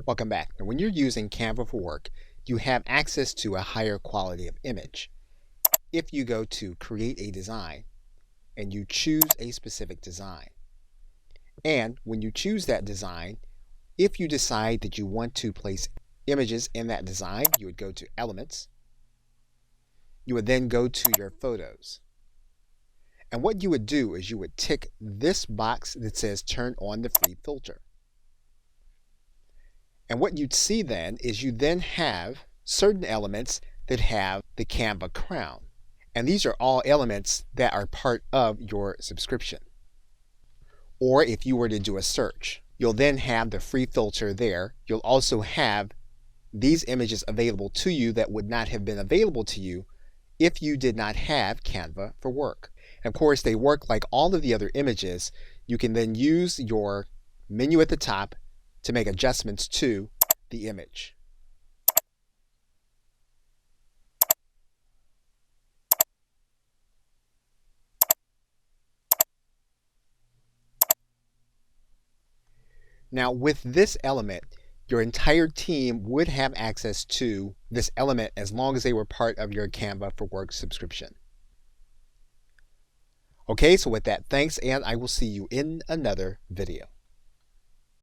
Welcome back. Now, when you're using Canva for work, you have access to a higher quality of image. If you go to create a design and you choose a specific design, and when you choose that design, if you decide that you want to place images in that design, you would go to Elements. You would then go to your photos. And what you would do is you would tick this box that says turn on the free filter. And what you'd see then is you then have certain elements that have the Canva crown. And these are all elements that are part of your subscription. Or if you were to do a search, you'll then have the free filter there. You'll also have these images available to you that would not have been available to you if you did not have Canva for work. And of course, they work like all of the other images. You can then use your menu at the top to make adjustments to the image. Now, with this element, your entire team would have access to this element as long as they were part of your Canva for Work subscription. Okay, so with that, thanks, and I will see you in another video.